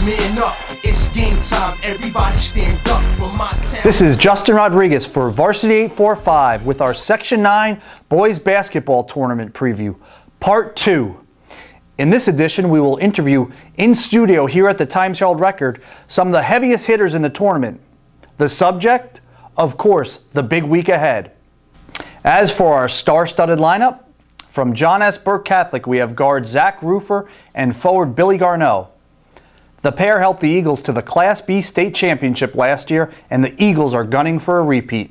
Man up, it's game time. Everybody stand up for my town. This is Justin Rodriguez for Varsity 845 with our Section 9 Boys Basketball Tournament Preview, Part 2. In this edition, we will interview in studio here at the Times-Herald Record some of the heaviest hitters in the tournament. The subject, of course, the big week ahead. As for our star-studded lineup, from John S. Burke Catholic, we have guard Zach Rufer and forward Billy Garneau. The pair helped the Eagles to the Class B state championship last year, and the Eagles are gunning for a repeat.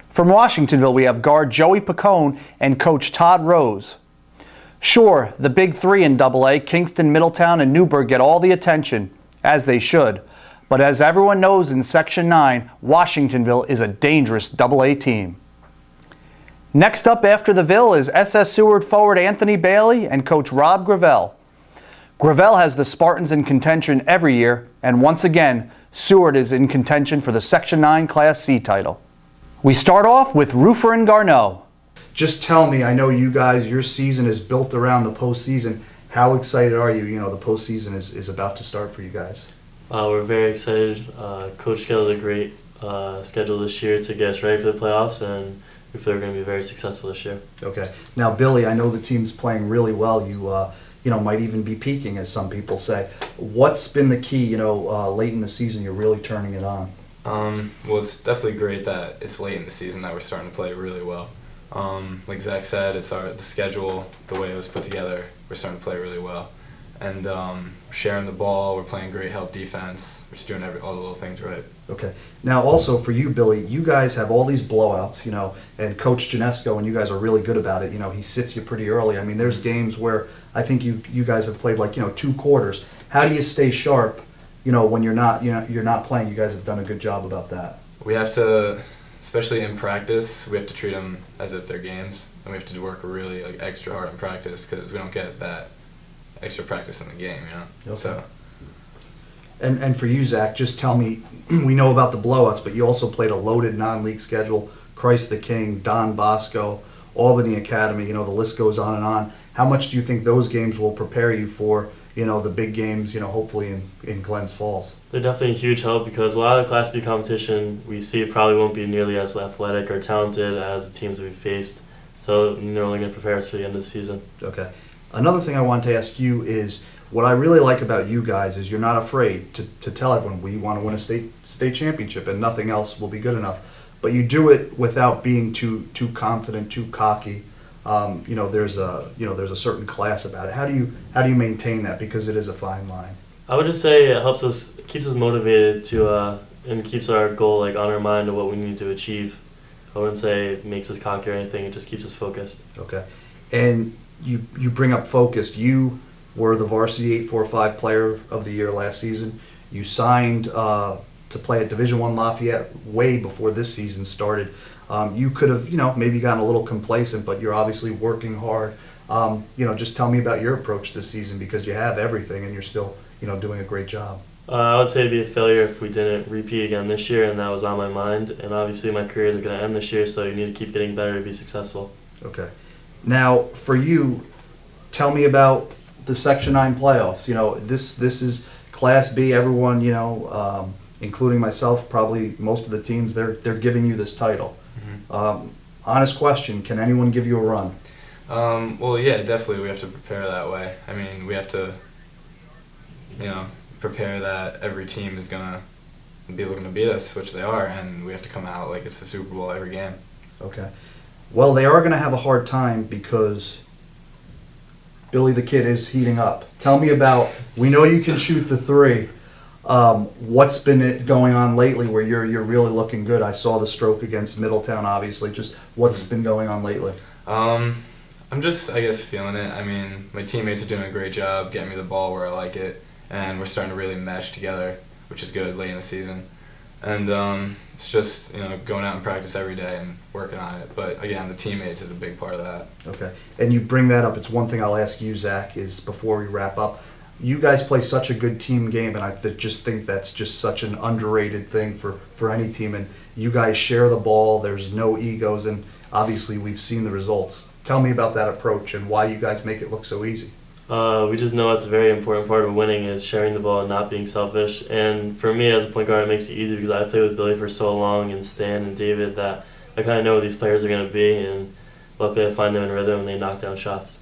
From Washingtonville, we have guard Joey Picone and coach Todd Rose. Sure, the big three in AA, Kingston, Middletown, and Newburgh get all the attention, as they should. But as everyone knows in Section 9, Washingtonville is a dangerous AA team. Next up after the Ville is SS Seward forward Anthony Bailey and coach Rob Gravel. Gravel has the Spartans in contention every year, and once again, Seward is in contention for the Section 9 Class C title. We start off with Rufer and Garneau. Just tell me, I know you guys, your season is built around the postseason. How excited are you? You know, the postseason is about to start for you guys. We're very excited. Coach scheduled a great schedule this year to get us ready for the playoffs, and we feel we're going to be very successful this year. Okay. Now, Billy, I know the team's playing really well. You might even be peaking, as some people say. What's been the key, late in the season you're really turning it on? Well, it's definitely great that it's late in the season that we're starting to play really well. Like Zach said, it's the schedule, the way it was put together, we're starting to play really well. And sharing the ball, we're playing great help defense, we're just doing all the little things right. Okay. Now also for you, Billy, you guys have all these blowouts, and Coach Janesco, and you guys are really good about it. He sits you pretty early. I mean, there's games where I think you guys have played 2 quarters. How do you stay sharp, when you're not playing? You guys have done a good job about that. We have to, especially in practice, we have to treat them as if they're games, and we have to work really extra hard in practice because we don't get that extra practice in the game, Okay. So. And for you, Zach, just tell me, we know about the blowouts, but you also played a loaded non-league schedule, Christ the King, Don Bosco, Albany Academy, the list goes on and on. How much do you think those games will prepare you for, the big games, hopefully in Glens Falls? They're definitely a huge help because a lot of the Class B competition we see probably won't be nearly as athletic or talented as the teams that we faced. So they're only going to prepare us for the end of the season. Okay. Another thing I wanted to ask you is, what I really like about you guys is you're not afraid to tell everyone we want to win a state championship and nothing else will be good enough. But you do it without being too confident, too cocky. There's a certain class about it. How do you maintain that, because it is a fine line? I would just say it helps us, keeps us motivated to and keeps our goal on our mind of what we need to achieve. I wouldn't say it makes us cocky or anything. It just keeps us focused. Okay. And you bring up focused. You were the Varsity 845 Player of the Year last season. You signed to play at Division I Lafayette way before this season started. You could have, maybe gotten a little complacent, but you're obviously working hard. Just tell me about your approach this season, because you have everything and you're still, doing a great job. I would say it'd be a failure if we didn't repeat again this year, and that was on my mind. And obviously my career isn't going to end this year, so you need to keep getting better to be successful. Okay. Now, for you, tell me about the Section 9 playoffs. This is Class B. Everyone, including myself, probably most of the teams, they're giving you this title. Mm-hmm. Honest question, can anyone give you a run? Well, yeah, definitely we have to prepare that way. I mean, we have to, prepare that every team is going to be looking to beat us, which they are, and we have to come out like it's the Super Bowl every game. Okay. Well, they are going to have a hard time because Billy the Kid is heating up. Tell me about, we know you can shoot the three. What's been going on lately where you're really looking good? I saw the stroke against Middletown, obviously. Just what's been going on lately? I'm just, I guess, feeling it. I mean, my teammates are doing a great job getting me the ball where I like it, and we're starting to really mesh together, which is good late in the season. And it's just, going out and practice every day and working on it. But again, the teammates is a big part of that. Okay. And you bring that up. It's one thing I'll ask you, Zach, is before we wrap up, you guys play such a good team game, and I just think that's just such an underrated thing for any team. And you guys share the ball. There's no egos, and obviously we've seen the results. Tell me about that approach and why you guys make it look so easy. We just know it's a very important part of winning is sharing the ball and not being selfish. And for me as a point guard, it makes it easy because I played with Billy for so long and Stan and David that I kind of know who these players are going to be. And luckily I find them in rhythm and they knock down shots.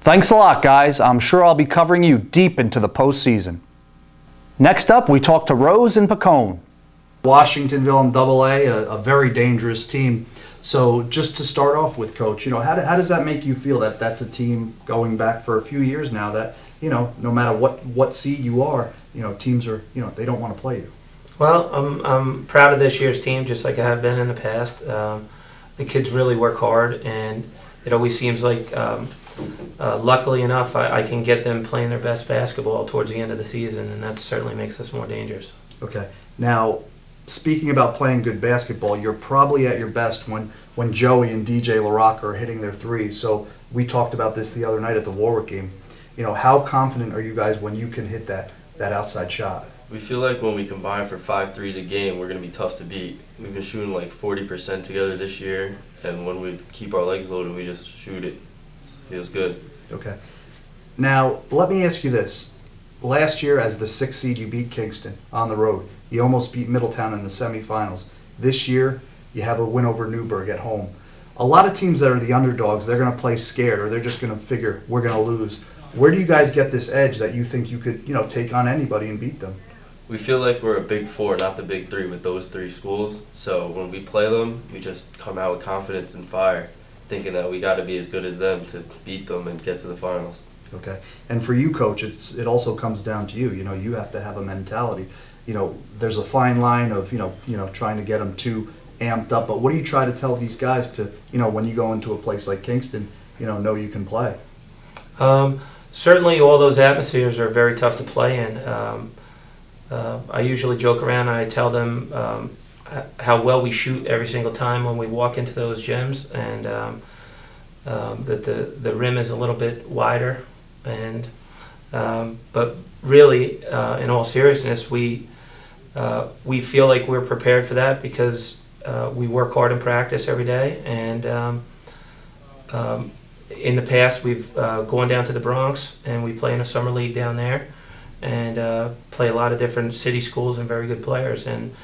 Thanks a lot, guys. I'm sure I'll be covering you deep into the postseason. Next up, we talk to Rose and Pacone. Washingtonville and AA, a very dangerous team. So just to start off with, Coach, how does that make you feel that that's a team going back for a few years now that, no matter what seed you are, teams are, they don't want to play you? Well, I'm proud of this year's team, just like I have been in the past. The kids really work hard, and it always seems like, luckily enough, I can get them playing their best basketball towards the end of the season, and that certainly makes us more dangerous. Okay. Now, speaking about playing good basketball, you're probably at your best when Joey and DJ LaRocca are hitting their threes. So we talked about this the other night at the Warwick game. How confident are you guys when you can hit that outside shot? We feel like when we combine for 5 threes a game, we're going to be tough to beat. We've been shooting like 40% together this year, and when we keep our legs loaded, we just shoot it. It feels good. Okay. Now, let me ask you this. Last year, as the 6th seed, you beat Kingston on the road. You almost beat Middletown in the semifinals. This year, you have a win over Newburgh at home. A lot of teams that are the underdogs, they're going to play scared, or they're just going to figure, we're going to lose. Where do you guys get this edge that you think you could, take on anybody and beat them? We feel like we're a big 4, not the big 3 with those 3 schools. So when we play them, we just come out with confidence and fire, thinking that we got to be as good as them to beat them and get to the finals. Okay. And for you, Coach, it also comes down to you. You have to have a mentality. There's a fine line of, trying to get them too amped up. But what do you try to tell these guys to, when you go into a place like Kingston, know you can play? Certainly all those atmospheres are very tough to play in. I usually joke around and I tell them how well we shoot every single time when we walk into those gyms, and that the rim is a little bit wider. And but really, in all seriousness, we feel like we're prepared for that because we work hard in practice every day. And in the past, we've gone down to the Bronx and we play in a summer league down there, and play a lot of different city schools and very good players. And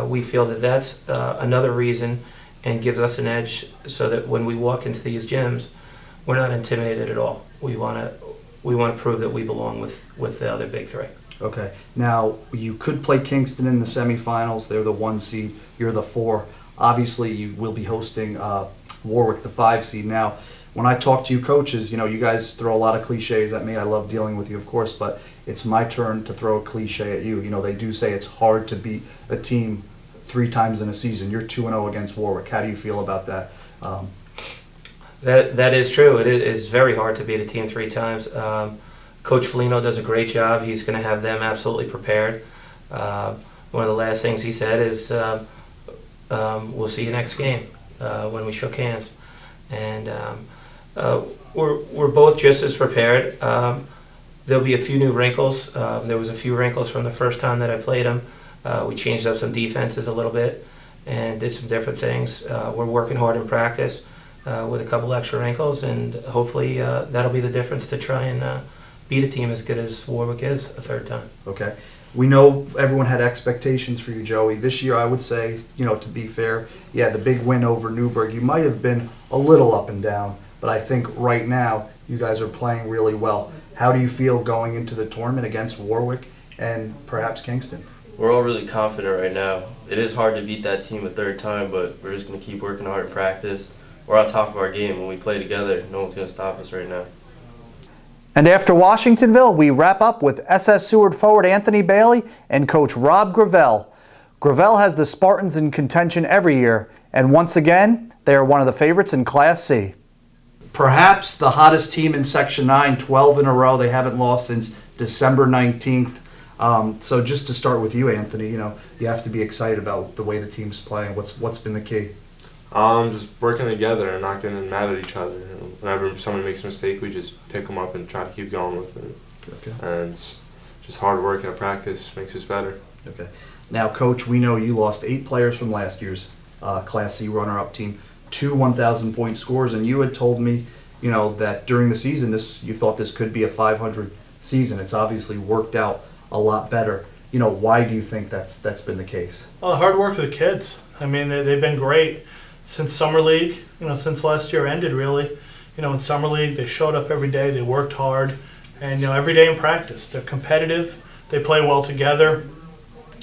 we feel that that's another reason and gives us an edge, so that when we walk into these gyms, we're not intimidated at all. We want to prove that we belong with the other big 3. Okay. Now, you could play Kingston in the semifinals. They're the 1 seed. You're the 4. Obviously, you will be hosting Warwick, the 5 seed. Now, when I talk to you coaches, you guys throw a lot of cliches at me. I love dealing with you, of course, but it's my turn to throw a cliche at you. They do say it's hard to beat a team 3 times in a season. You're 2-0 against Warwick. How do you feel about that? That is true. It is very hard to beat a team 3 times. Coach Foligno does a great job. He's going to have them absolutely prepared. One of the last things he said is, we'll see you next game, when we shook hands. And we're both just as prepared. There'll be a few new wrinkles. There was a few wrinkles from the first time that I played him. We changed up some defenses a little bit and did some different things. We're working hard in practice with a couple extra wrinkles, and hopefully that'll be the difference to try and beat a team as good as Warwick is a 3rd time. Okay. We know everyone had expectations for you, Joey. This year, I would say, to be fair, yeah, the big win over Newburgh, you might have been a little up and down, but I think right now you guys are playing really well. How do you feel going into the tournament against Warwick and perhaps Kingston? We're all really confident right now. It is hard to beat that team a 3rd time, but we're just going to keep working hard in practice. We're on top of our game. When we play together, no one's going to stop us right now. And after Washingtonville, we wrap up with SS Seward forward Anthony Bailey and coach Rob Gravel. Gravel has the Spartans in contention every year, and once again, they are one of the favorites in Class C. Perhaps the hottest team in Section 9, 12 in a row. They haven't lost since December 19th. So just to start with you, Anthony, you have to be excited about the way the team's playing. What's been the key? Just working together and not getting mad at each other. Whenever somebody makes a mistake, we just pick them up and try to keep going with it. Okay. And it's just hard work and practice makes us better. Okay. Now, Coach, we know you lost 8 players from last year's Class C runner-up team, 2 1,000-point scores, and you had told me that during the season, you thought this could be a 500 season. It's obviously worked out a lot better. Why do you think that's been the case? Well, the hard work of the kids. I mean, they've been great since summer league. Since last year ended, really. In summer league, they showed up every day. They worked hard, and every day in practice, they're competitive. They play well together,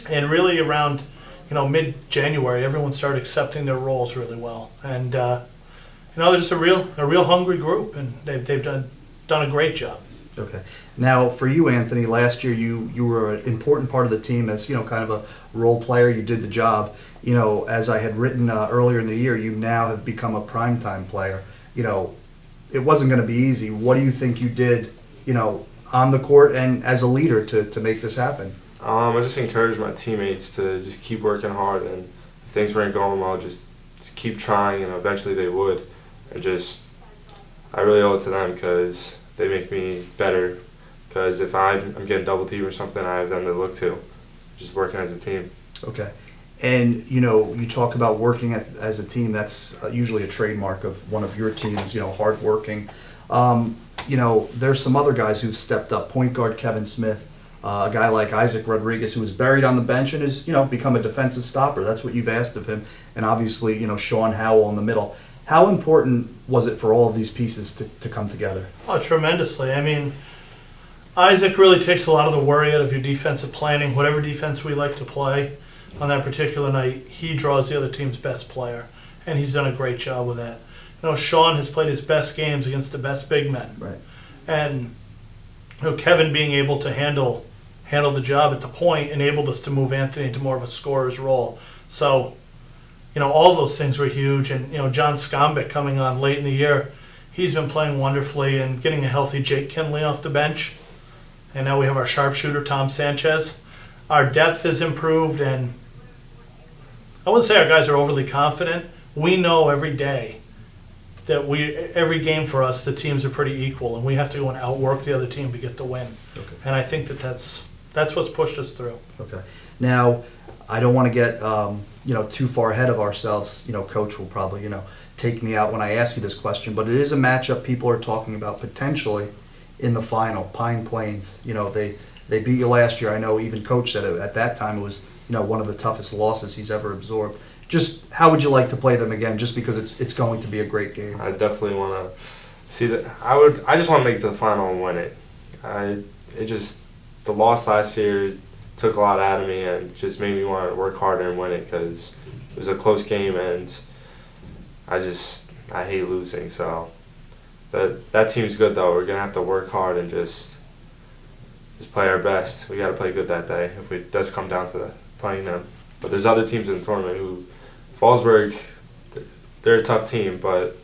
and really around mid-January, everyone started accepting their roles really well. And they're just a real hungry group, and they've done a great job. Okay. Now, for you, Anthony, last year you were an important part of the team as kind of a role player. You did the job. As I had written earlier in the year, you now have become a primetime player. It wasn't going to be easy. What do you think you did, on the court and as a leader to make this happen? I just encouraged my teammates to just keep working hard, and if things weren't going well, just keep trying, and eventually they would. I really owe it to them because they make me better. Because if I'm getting double teamed or something, I have them to look to. Just working as a team. Okay. And you talk about working as a team. That's usually a trademark of one of your teams. Hard working. There's some other guys who've stepped up. Point guard Kevin Smith, a guy like Isaac Rodriguez, who was buried on the bench and has become a defensive stopper. That's what you've asked of him. And obviously Sean Howell in the middle. How important was it for all of these pieces to come together? Oh, tremendously. I mean, Isaac really takes a lot of the worry out of your defensive planning. Whatever defense we like to play on that particular night, he draws the other team's best player, and he's done a great job with that. Sean has played his best games against the best big men. Right. And Kevin being able to handle the job at the point enabled us to move Anthony into more of a scorer's role. So, all of those things were huge. And, John Skombick coming on late in the year, he's been playing wonderfully and getting a healthy Jake Kinley off the bench. And now we have our sharpshooter, Tom Sanchez. Our depth has improved, and I wouldn't say our guys are overly confident. We know every day that every game for us, the teams are pretty equal, and we have to go and outwork the other team to get the win. Okay. And I think that's what's pushed us through. Okay. Now, I don't want to get too far ahead of ourselves. Coach will probably take me out when I ask you this question, but it is a matchup people are talking about potentially in the final. Pine Plains. They beat you last year. I know even Coach said it, at that time it was one of the toughest losses he's ever absorbed. Just how would you like to play them again? Just because it's going to be a great game. I definitely want to see that. I just want to make it to the final and win it. The loss last year took a lot out of me and just made me want to work harder and win it because it was a close game and I hate losing. So that team's good though. We're gonna have to work hard and just play our best. We got to play good that day if it does come down to playing them. But there's other teams in the tournament who, Fallsburg, they're a tough team, but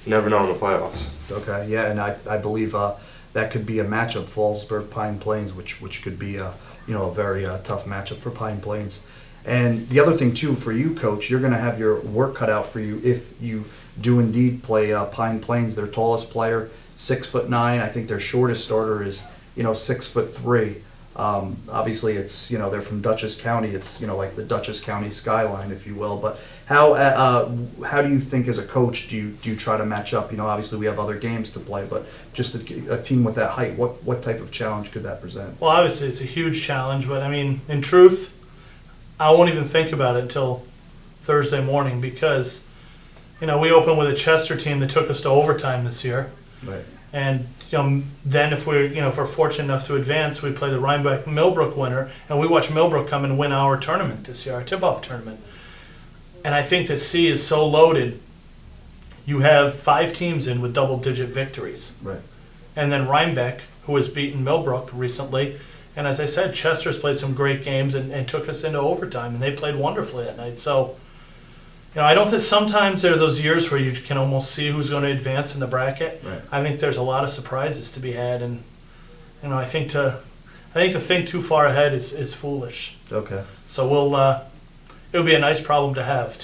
you never know in the playoffs. Okay, yeah, and I believe that could be a matchup, Fallsburg Pine Plains, which could be a very tough matchup for Pine Plains. And the other thing too for you, Coach, you're going to have your work cut out for you if you do indeed play Pine Plains. Their tallest player, 6'9". I think their shortest starter is 6'3". Obviously, it's they're from Dutchess County. It's like the Dutchess County skyline, if you will. But how do you think as a coach do you try to match up? Obviously we have other games to play, but just a team with that height, what type of challenge could that present? Well, obviously it's a huge challenge, but I mean, in truth, I won't even think about it until Thursday morning because we opened with a Chester team that took us to overtime this year. Right. And then if we're fortunate enough to advance, we play the Rhinebeck Millbrook winner, and we watch Millbrook come and win our tournament this year, our tip-off tournament. And I think the C is so loaded. You have 5 teams in with double-digit victories. Right. And then Rhinebeck, who has beaten Millbrook recently, and as I said, Chester's played some great games and took us into overtime, and they played wonderfully that night. So, I don't think sometimes there are those years where you can almost see who's going to advance in the bracket. Right. I think there's a lot of surprises to be had, and I think to think too far ahead is foolish. Okay. So it would be a nice problem to have.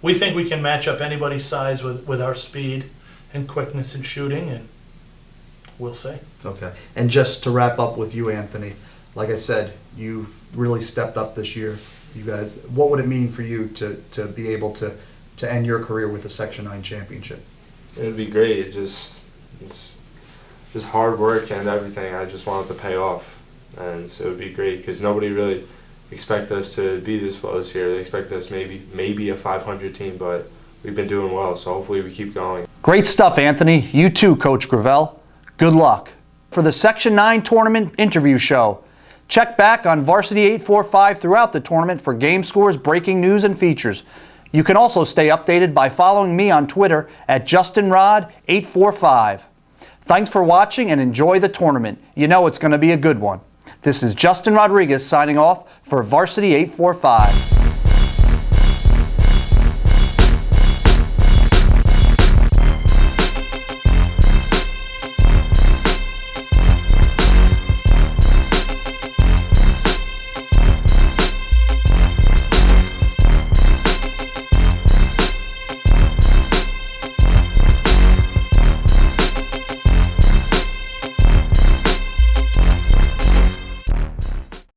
We think we can match up anybody's size with our speed and quickness in shooting, and we'll see. Okay. And just to wrap up with you, Anthony, like I said, you've really stepped up this year. You guys, what would it mean for you to be able to end your career with a Section 9 championship? It'd be great. It's just hard work and everything. I just want it to pay off, and so it would be great because nobody really expected us to be this well this year. They expected us maybe a 500 team, but we've been doing well. So hopefully we keep going. Great stuff, Anthony. You too, Coach Gravel. Good luck. For the Section 9 tournament interview show, check back on Varsity 845 throughout the tournament for game scores, breaking news, and features. You can also stay updated by following me on Twitter at JustinRod845. Thanks for watching and enjoy the tournament. You know it's going to be a good one. This is Justin Rodriguez signing off for Varsity 845.